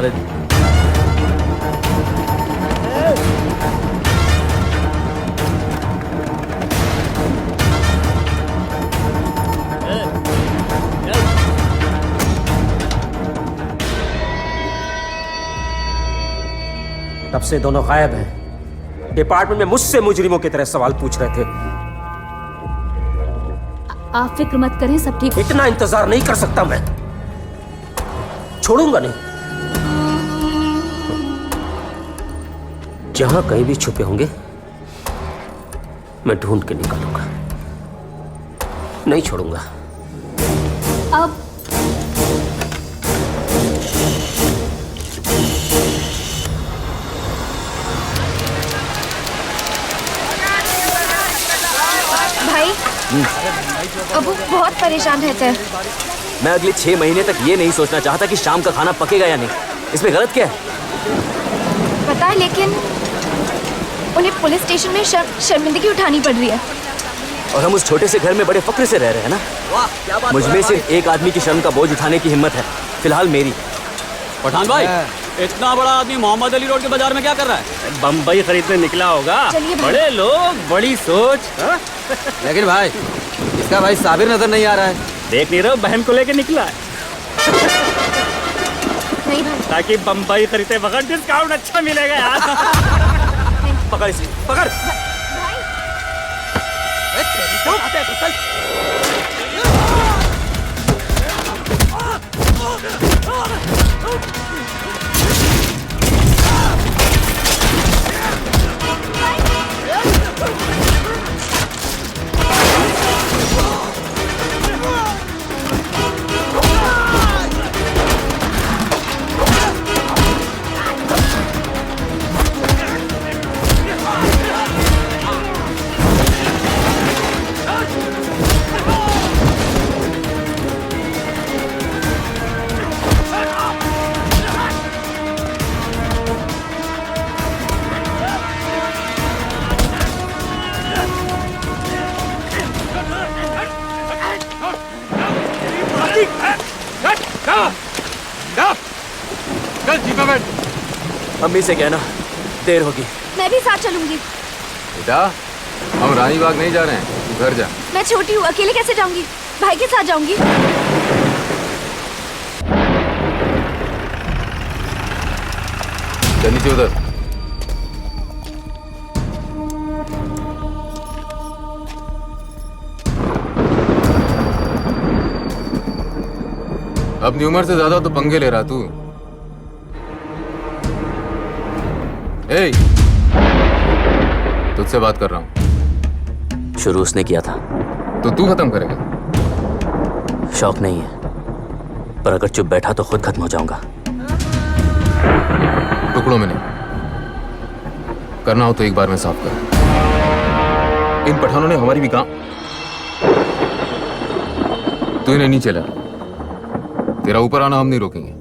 अरे तब से दोनों गायब हैं। डिपार्टमेंट में मुझसे मुजरिमों की तरह सवाल पूछ रहे थे। आप फिक्र मत करें, सब ठीक। इतना इंतजार नहीं कर सकता मैं, छोड़ूंगा नहीं। जहां कहीं भी छुपे होंगे मैं ढूंढ के निकालूंगा, नहीं छोड़ूंगा। अब भाई, अबू बहुत परेशान रहते हैं। मैं अगले 6 महीने तक ये नहीं सोचना चाहता कि शाम का खाना पकेगा या नहीं। इसमें गलत क्या है? पता है, लेकिन उन्हें पुलिस स्टेशन में शर्मिंदगी उठानी पड़ रही है। और हम उस छोटे से घर में बड़े फक्र से रह रहे हैं ना। मुझमें सिर्फ एक आदमी की शर्म का बोझ उठाने की हिम्मत है, फिलहाल मेरी। पठान भाई, इतना बड़ा आदमी मोहम्मद अली रोड के बाजार में क्या कर रहा है? बम्बई खरीदने निकला होगा। बड़े लोग, बड़ी सोच। लेकिन भाई, इसका भाई साबिर नजर नहीं आ रहा है। देख नहीं रहे हो, बहन को लेके निकला है। नहीं भाई, ताकि बम्बई खरीदते वक्त डिस्काउंट अच्छा मिलेगा यार। पकड़ इसे, पकड़। अम्मी से कहना देर होगी। मैं भी साथ चलूंगी। बेटा, हम रानी बाग नहीं जा रहे हैं, तू घर जा। मैं छोटी हूँ, अकेले कैसे जाऊंगी? भाई के साथ जाऊंगी। चल नीचे उधर। अपनी उम्र से ज्यादा तो पंगे ले रहा तू। ए, तुझसे बात कर रहा हूं। शुरू उसने किया था तो तू खत्म करेगा? शौक नहीं है, पर अगर चुप बैठा तो खुद खत्म हो जाऊंगा। टुकड़ों में नहीं, करना हो तो एक बार में साफ कर। इन पठानों ने हमारी भी काम। तू इन्हें नहीं चला, तेरा ऊपर आना हम नहीं रोकेंगे,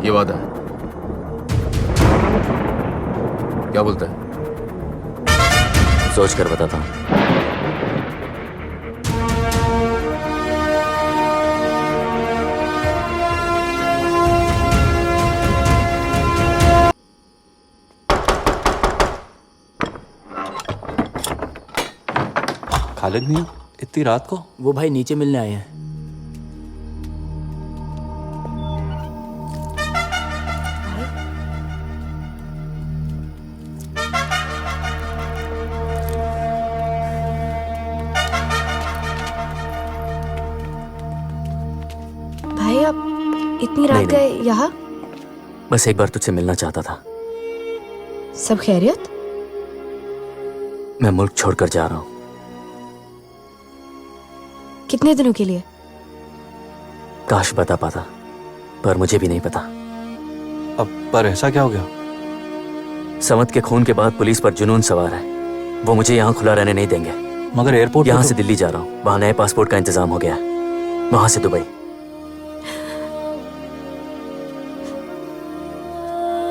ये वादा है। क्या बोलता है? सोच कर बताता हूं। खालिद नहीं इतनी रात को? वो भाई नीचे मिलने आए हैं। भाई, आप इतनी रात गए यहाँ? बस एक बार तुझसे मिलना चाहता था। सब खैरियत? मैं मुल्क छोड़कर जा रहा हूं। कितने दिनों के लिए? काश बता पाता, पर मुझे भी नहीं पता। अब पर ऐसा क्या हो गया? समत के खून के बाद पुलिस पर जुनून सवार है। वो मुझे यहाँ खुला रहने नहीं देंगे। मगर एयरपोर्ट यहाँ से दिल्ली जा रहा हूँ, वहां नए पासपोर्ट का इंतजाम हो गया है, वहां से दुबई।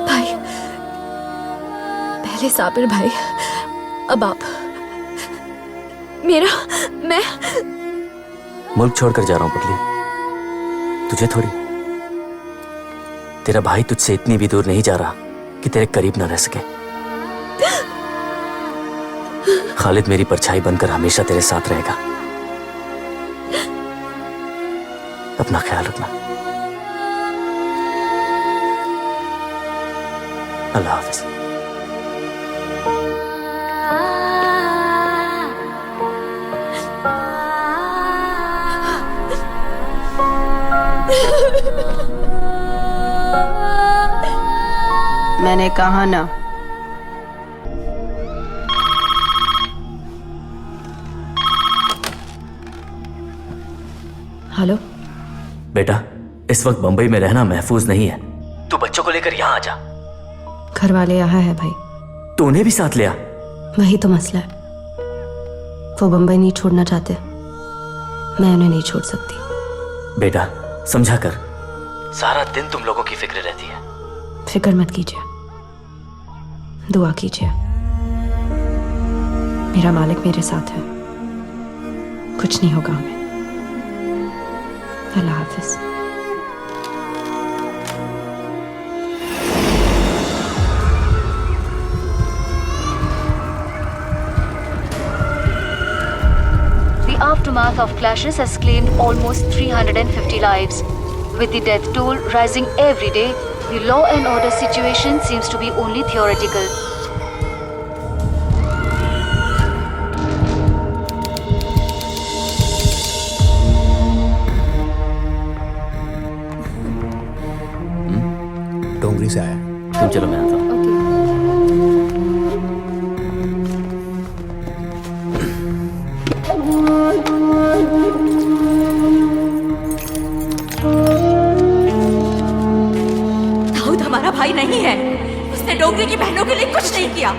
भाई, पहले साबिर भाई, अब आप। मैं मुल्क छोड़कर जा रहा हूँ पगली, तुझे थोड़ी। तेरा भाई तुझसे इतनी भी दूर नहीं जा रहा कि तेरे करीब ना रह सके। खालिद मेरी परछाई बनकर हमेशा तेरे साथ रहेगा। अपना ख्याल रखना। अल्लाह हाफिज। मैंने कहा ना। हेलो बेटा, इस वक्त बंबई में रहना महफूज नहीं है। तू बच्चों को लेकर यहाँ आ जा। घर वाले यहाँ है भाई। तो उन्हें भी साथ ले आ। वही तो मसला है, वो बंबई नहीं छोड़ना चाहते, मैं उन्हें नहीं छोड़ सकती। बेटा समझा कर, सारा दिन तुम लोगों की फिक्र रहती है। फिक्र मत कीजिए, दुआ कीजिए। मेरा मालिक मेरे साथ है, कुछ नहीं होगा हमें। अल्लाह हाफिज। The aftermath of clashes has claimed almost 350 lives. With the death toll rising every day, the law and order situation seems to be only theoretical. डोंगरी से आया। तुम चलो, मैं आता हूँ। दाऊद हमारा भाई नहीं है, उसने डोंगरी की बहनों के लिए कुछ नहीं किया।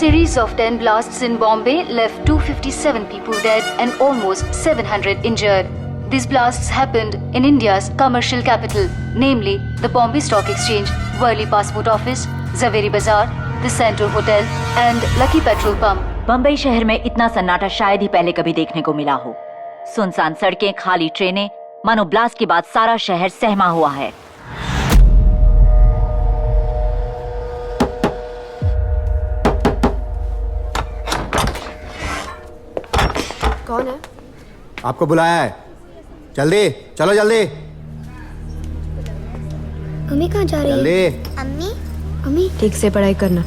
Series of 10 blasts in Bombay left 257 people dead and almost 700 injured. These blasts happened in India's commercial capital, namely the Bombay Stock Exchange, Worli Passport Office, Zaveri Bazaar, the Center Hotel and Lucky Petrol Pump. Bombay शहर में इतना सन्नाटा शायद ही पहले कभी देखने को मिला हो। सुनसान सड़कें, खाली ट्रेनें, मानो ब्लास्ट के बाद सारा शहर सहमा हुआ है। कौन है? आपको बुलाया है, जल्दी चलो जल्दी। मम्मी कहाँ जा रही है? जल्दी। अम्मी अम्मी ठीक से पढ़ाई करना।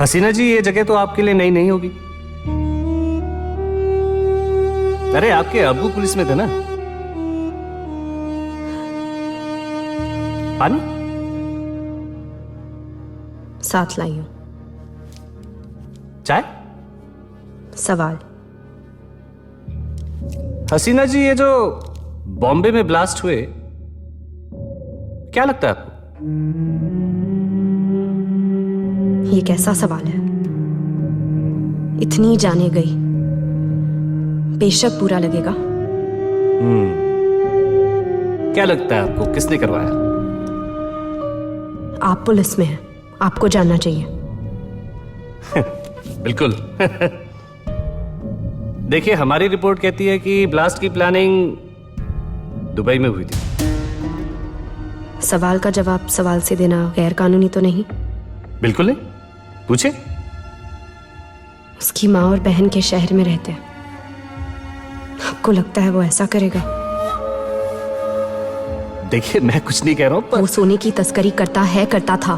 हसीना जी, ये जगह तो आपके लिए नई नहीं होगी। अरे आपके अब्बू पुलिस में थे ना। पानी साथ लाई हूं। चाय? सवाल। हसीना जी, ये जो बॉम्बे में ब्लास्ट हुए, क्या लगता है आपको? ये कैसा सवाल है? इतनी जाने गई, बेशक बुरा लगेगा। क्या लगता है आपको, किसने करवाया? आप पुलिस में हैं, आपको जानना चाहिए। बिल्कुल। देखिए, हमारी रिपोर्ट कहती है कि ब्लास्ट की प्लानिंग दुबई में हुई थी। सवाल का जवाब सवाल से देना गैर कानूनी तो नहीं? बिल्कुल नहीं, पूछे। उसकी माँ और बहन के शहर में रहते हैं, आपको लगता है वो ऐसा करेगा? देखिए, मैं कुछ नहीं कह रहा हूं, पर वो सोने की तस्करी करता है, करता था।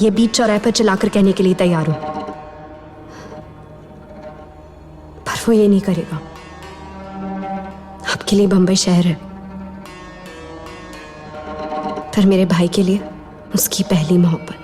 ये बीच चौराहे पर चलाकर कहने के लिए तैयार हूं, पर वो ये नहीं करेगा। आपके लिए बंबई शहर है, पर मेरे भाई के लिए उसकी पहली मोहब्बत।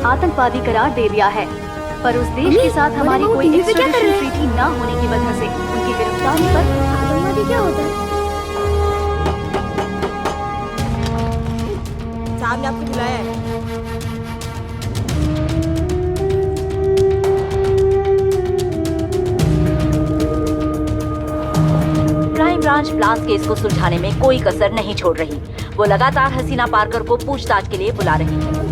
आतंकवादी करार दे दिया है, पर उस देश के साथ हमारी कोई एक्स्ट्राडिशन ट्रीटी न होने की वजह से उनकी गिरफ्तारी पर आतंकवादी क्या होता है? साहब ने आपको बुलाया है। क्राइम ब्रांच ब्लास्ट केस को सुलझाने में कोई कसर नहीं छोड़ रही। वो लगातार हसीना पारकर को पूछताछ के लिए बुला रही है।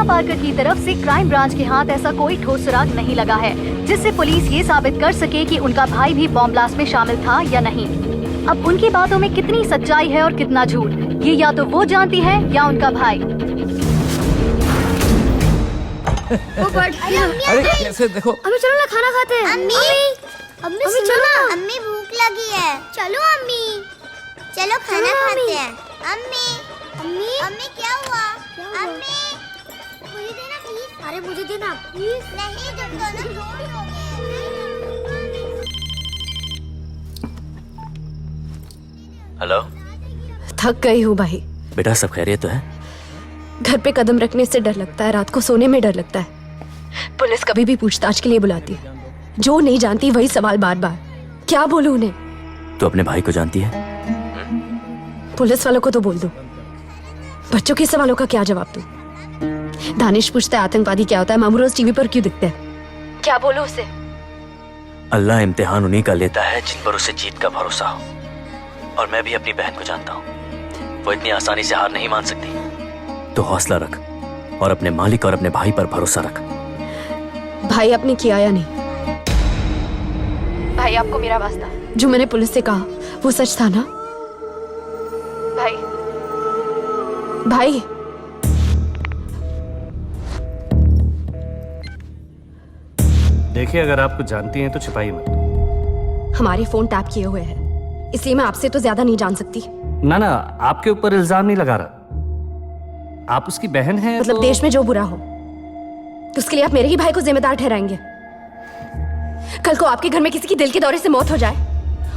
पारकर की तरफ से क्राइम ब्रांच के हाथ ऐसा कोई ठोस सुराग नहीं लगा है जिससे पुलिस ये साबित कर सके कि उनका भाई भी बॉम्ब ब्लास्ट में शामिल था या नहीं। अब उनकी बातों में कितनी सच्चाई है और कितना झूठ, ये या तो वो जानती है या उनका भाई। अरे कैसे देखो, अम्मी चलो ना खाना खाते हैं। अम्मी चलो ना, अम्मी भूख लगी है। चलो अम्मी, चलो खाना खाते हैं। अम्मी क्या हुआ? अम्मी मुझे देना प्लीज। अरे मुझे देना प्लीज। नहीं, तुम दोनों छोड़ दोगे। हेलो। थक गई हूँ भाई। बेटा सब खैरियत तो है? घर पे कदम रखने से डर लगता है, रात को सोने में डर लगता है। पुलिस कभी भी पूछताछ के लिए बुलाती है, जो नहीं जानती वही सवाल बार बार। क्या बोलूं उन्हें? तो अपने भाई को जानती है? पुलिस वालों को तो बोल दो, बच्चों के सवालों का क्या जवाब दूं? दानिश पूछता है आतंकवादी क्या होता है, मामू रोज टीवी पर क्यों दिखते हैं? क्या बोलो उसे? अल्लाह इम्तिहान उन्हीं का लेता है जिन पर उसे जीत का भरोसा हो। और मैं भी अपनी बहन को जानता हूँ, वो इतनी आसानी से हार नहीं मान सकती। तो हौसला रख और अपने मालिक और अपने भाई पर भरोसा रख। भाई आपने किया या नहीं? भाई आपको मेरा वास्ता, जो मैंने पुलिस से कहा वो सच था ना? भाई भाई, देखिए, अगर आप कुछ जानती हैं तो छिपाइए मत। हमारे फोन टैप किए हुए हैं, इसलिए मैं आपसे तो ज्यादा नहीं जान सकती। ना ना, आपके ऊपर इल्जाम नहीं लगा रहा। आप उसकी बहन हैं मतलब तो... देश में जो बुरा हो तो उसके लिए आप मेरे ही भाई को जिम्मेदार ठहराएंगे। कल को आपके घर में किसी की दिल के दौरे से मौत हो जाए,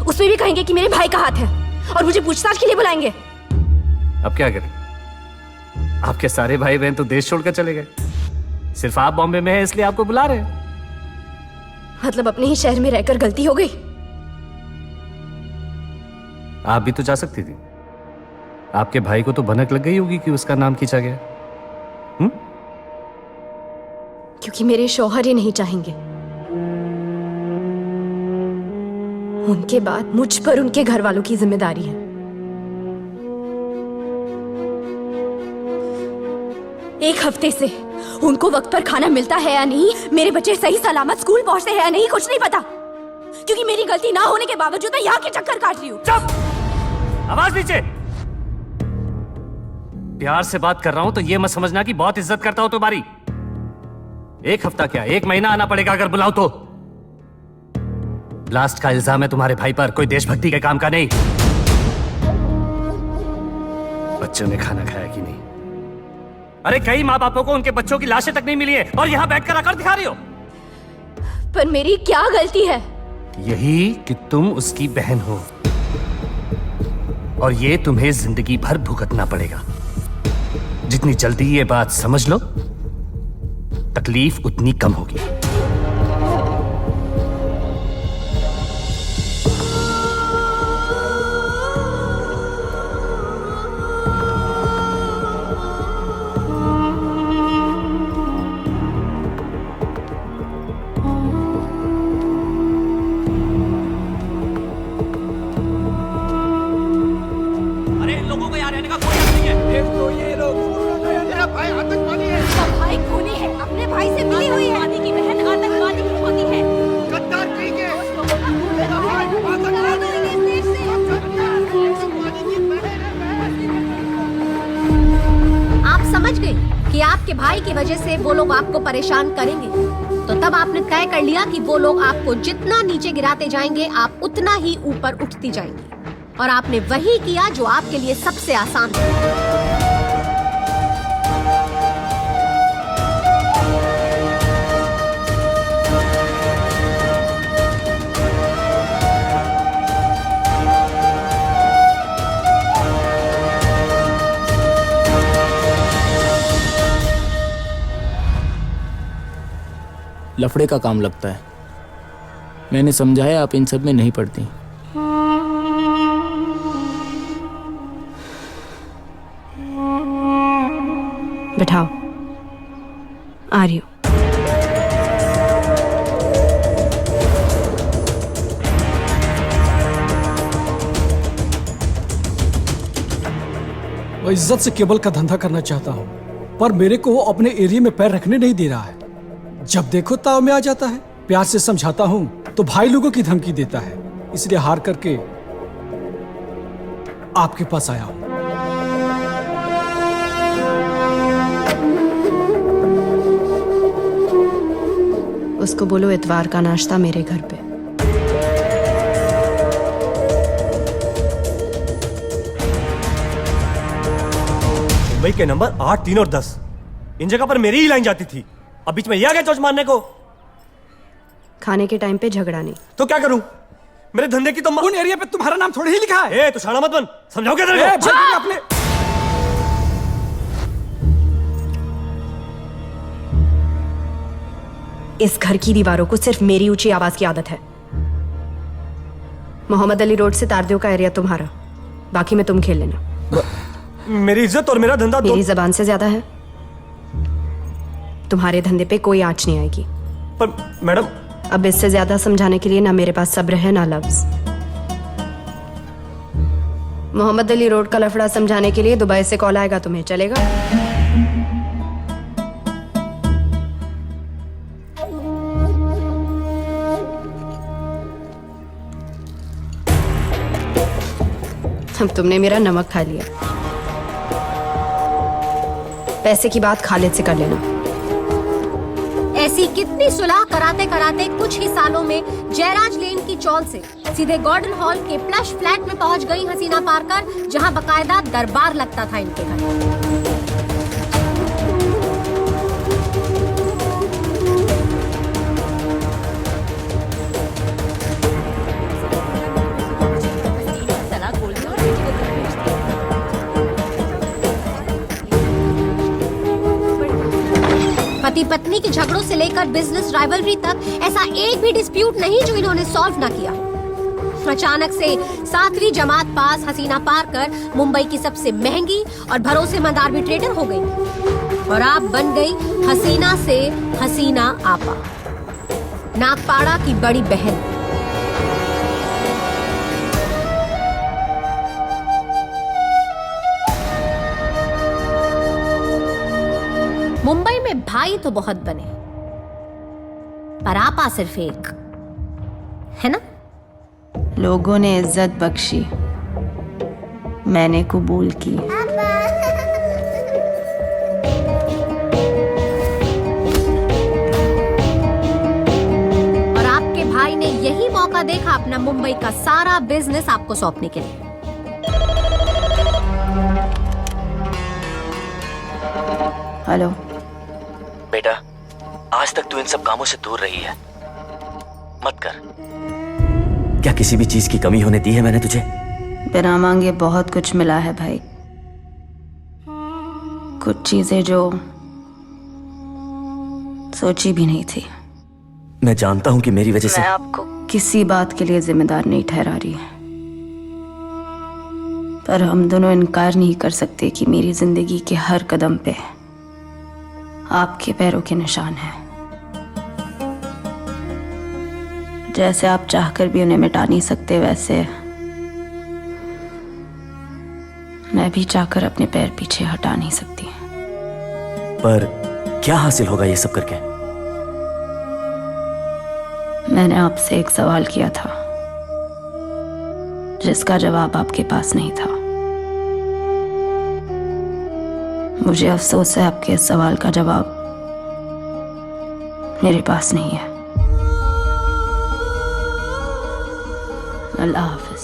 उसमें भी कहेंगे कि मेरे भाई का हाथ है और मुझे पूछताछ के लिए बुलाएंगे। अब क्या करें? आपके सारे भाई बहन तो देश छोड़कर चले गए, सिर्फ आप बॉम्बे में हैं इसलिए आपको बुला रहे हैं। मतलब अपने ही शहर में रहकर गलती हो गई। आप भी तो जा सकती थी। आपके भाई को तो भनक लग गई होगी कि उसका नाम खींचा गया। क्योंकि मेरे शौहर ही नहीं चाहेंगे। उनके बाद मुझ पर उनके घर वालों की जिम्मेदारी है। एक हफ्ते से उनको वक्त पर खाना मिलता है या नहीं, मेरे बच्चे सही सलामत स्कूल पहुंचते हैं या नहीं, कुछ नहीं पता। क्योंकि मेरी गलती ना होने के बावजूद मैं यहाँ के चक्कर काट रही हूँ। चुप! आवाज नीचे। प्यार से बात कर रहा हूं तो ये मत समझना कि बहुत इज्जत करता हूं तुम्हारी। एक हफ्ता क्या, 1 महीना आना पड़ेगा अगर बुलाओ तो। ब्लास्ट का इल्जाम है तुम्हारे भाई पर, कोई देशभक्ति के काम का नहीं। बच्चों ने खाना खाया कि नहीं? अरे कई माँ बापों को उनके बच्चों की लाशें तक नहीं मिली है और यहां बैठकर आकर दिखा रही हो। पर मेरी क्या गलती है? यही कि तुम उसकी बहन हो और ये तुम्हें जिंदगी भर भुगतना पड़ेगा। जितनी जल्दी ये बात समझ लो, तकलीफ उतनी कम होगी। अरे इन लोगों को यहाँ रहने का कोई हक नहीं है। देख तो ये लोग, मेरा भाई आतंकवादी है। भाई खूनी है, अपने भाई से मिली हुई है। आदि की बहन आतंकवादी की होती है। गद्दार ठीक है। आप समझ गए कि आपके भाई की वजह से वो लोग आपको परेशान करेंगे, तो तब आपने तय कर लिया कि वो लोग आपको जितना नीचे गिराते जाएंगे आप उतना ही ऊपर उठती जाएंगी। और आपने वही किया जो आपके लिए सबसे आसान है। लफड़े का काम लगता है। मैंने समझाया, आप इन सब में नहीं पड़ती। बैठाओ, आ रही हूं। मैं इज्जत से केबल का धंधा करना चाहता हूं, पर मेरे को वो अपने एरिया में पैर रखने नहीं दे रहा है। जब देखो ताव में आ जाता है। प्यार से समझाता हूं तो भाई लोगों की धमकी देता है। इसलिए हार करके आपके पास आया हूं। उसको बोलो इतवार का नाश्ता मेरे घर पे। मुंबई के नंबर 8, 3 और 10 इन जगह पर मेरी ही लाइन जाती थी। अब बीच में ये आ गया चोच मारने को। खाने के टाइम पे झगड़ा नहीं। तो क्या करूं? मेरे धंधे की तो उन एरिया पे तुम्हारा नाम थोड़ी ही लिखा है। ए, तू शाना मत बन, समझाओ क्या तेरे को? अपने इस घर की दीवारों को सिर्फ मेरी ऊंची आवाज की आदत है। मोहम्मद अली रोड से तारदेव का एरिया तुम्हारा, बाकी में तुम खेल लेना। मेरी इज्जत और मेरा धंधा मेरी जबान से ज्यादा है। तुम्हारे धंधे पे कोई आंच नहीं आएगी। पर मैडम, अब इससे ज्यादा समझाने के लिए ना मेरे पास सब्र है ना लफ्ज। मोहम्मद अली रोड का लफड़ा समझाने के लिए दुबई से कॉल आएगा, तुम्हें चलेगा? अब तुमने मेरा नमक खा लिया। पैसे की बात खालिद से कर लेना। ऐसी कितनी सुलह कराते कराते कुछ ही सालों में जयराज लेन की चौल से सीधे गॉर्डन हॉल के प्लश फ्लैट में पहुंच गई हसीना पारकर, जहां बकायदा दरबार लगता था इनके घर। पति पत्नी के झगड़ों से लेकर बिजनेस राइवलरी तक ऐसा एक भी डिस्प्यूट नहीं जो इन्होंने सॉल्व ना किया। अचानक से 7वीं जमात पास हसीना पारकर मुंबई की सबसे महंगी और भरोसेमंद आर्बिट्रेटर हो गई और आप बन गई हसीना से हसीना आपा, नागपाड़ा की बड़ी बहन। मुंबई में भाई तो बहुत बने, पर आपा सिर्फ एक है ना। लोगों ने इज्जत बख्शी, मैंने कबूल की। और आपके भाई ने यही मौका देखा अपना मुंबई का सारा बिजनेस आपको सौंपने के लिए। हेलो बेटा, आज तक तू इन सब कामों से दूर रही है, मत कर। क्या किसी भी चीज की कमी होने दी है मैंने तुझे? बिना मांगे बहुत कुछ मिला है भाई, कुछ चीजें जो सोची भी नहीं थी। मैं जानता हूं कि मेरी वजह से मैं आपको किसी बात के लिए जिम्मेदार नहीं ठहरा रही, पर हम दोनों इनकार नहीं कर सकते कि मेरी जिंदगी के हर कदम पे आपके पैरों के निशान हैं। जैसे आप चाहकर भी उन्हें मिटा नहीं सकते, वैसे मैं भी चाहकर अपने पैर पीछे हटा नहीं सकती। पर क्या हासिल होगा ये सब करके? मैंने आपसे एक सवाल किया था जिसका जवाब आपके पास नहीं था। मुझे अफसोस है आपके इस सवाल का जवाब मेरे पास नहीं है। अल्लाह हाफिज।